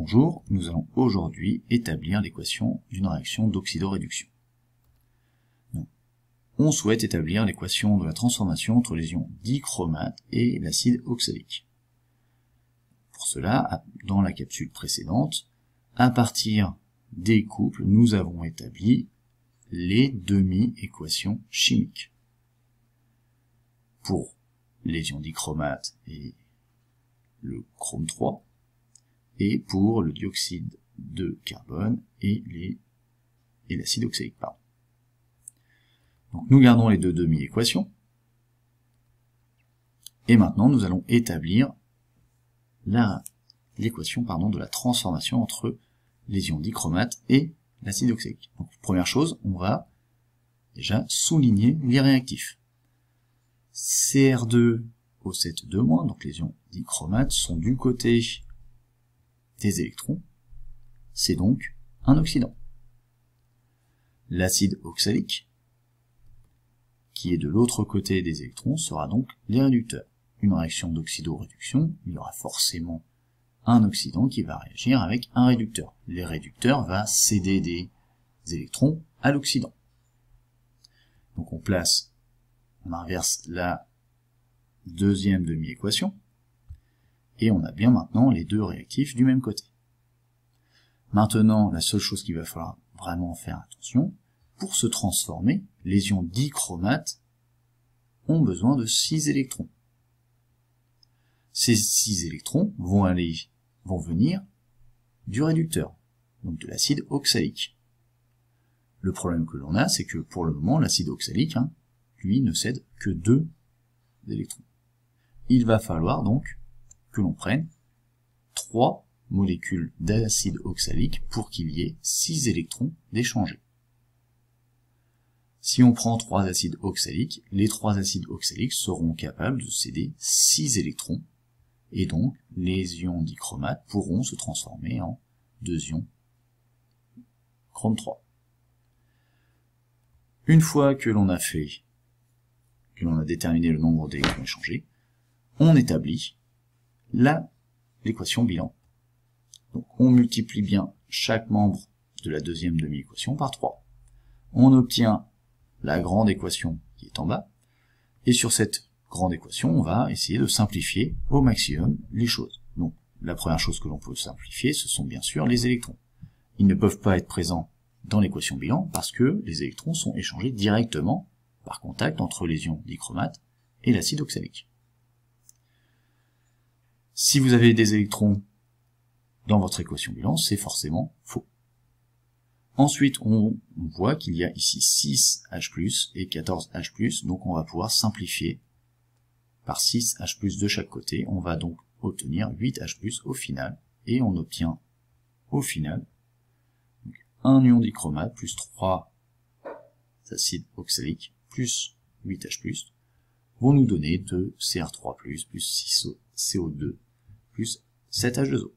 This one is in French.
Bonjour, nous allons aujourd'hui établir l'équation d'une réaction d'oxydoréduction. On souhaite établir l'équation de la transformation entre les ions dichromate et l'acide oxalique. Pour cela, dans la capsule précédente, à partir des couples, nous avons établi les demi-équations chimiques. Pour les ions dichromate et le chrome 3, et pour le dioxyde de carbone et l'acide oxalique. Donc nous gardons les deux demi-équations, et maintenant nous allons établir l'équation de la transformation entre les ions dichromate et l'acide oxalique. Donc première chose, on va déjà souligner les réactifs. Cr2O7-2-, donc les ions dichromate, sont du côté des électrons, c'est donc un oxydant. L'acide oxalique, qui est de l'autre côté des électrons, sera donc les réducteurs. Une réaction d'oxydoréduction, il y aura forcément un oxydant qui va réagir avec un réducteur. Les réducteurs vont céder des électrons à l'oxydant. Donc on inverse la deuxième demi-équation, et on a bien maintenant les deux réactifs du même côté. Maintenant, la seule chose qu'il va falloir vraiment faire attention, pour se transformer, les ions dichromate ont besoin de 6 électrons. Ces 6 électrons vont venir du réducteur, donc de l'acide oxalique. Le problème que l'on a, c'est que pour le moment, l'acide oxalique, lui, ne cède que 2 électrons. Il va falloir donc que l'on prenne 3 molécules d'acide oxalique pour qu'il y ait 6 électrons d'échangés. Si on prend 3 acides oxaliques, les 3 acides oxaliques seront capables de céder 6 électrons, et donc les ions dichromate pourront se transformer en 2 ions chrome 3. Une fois que l'on a déterminé le nombre d'électrons échangés, on établit l'équation bilan. Donc on multiplie bien chaque membre de la deuxième demi-équation par 3. On obtient la grande équation qui est en bas, et sur cette grande équation, on va essayer de simplifier au maximum les choses. Donc la première chose que l'on peut simplifier, ce sont bien sûr les électrons. Ils ne peuvent pas être présents dans l'équation bilan parce que les électrons sont échangés directement par contact entre les ions dichromate et l'acide oxalique. Si vous avez des électrons dans votre équation bilan, c'est forcément faux. Ensuite, on voit qu'il y a ici 6H+, et 14H+, donc on va pouvoir simplifier par 6H+ de chaque côté. On va donc obtenir 8H+ au final, et on obtient au final un ion dichromate plus 3 acides oxaliques plus 8H+, vont nous donner 2 Cr3+, plus 6CO2, plus 7H2O.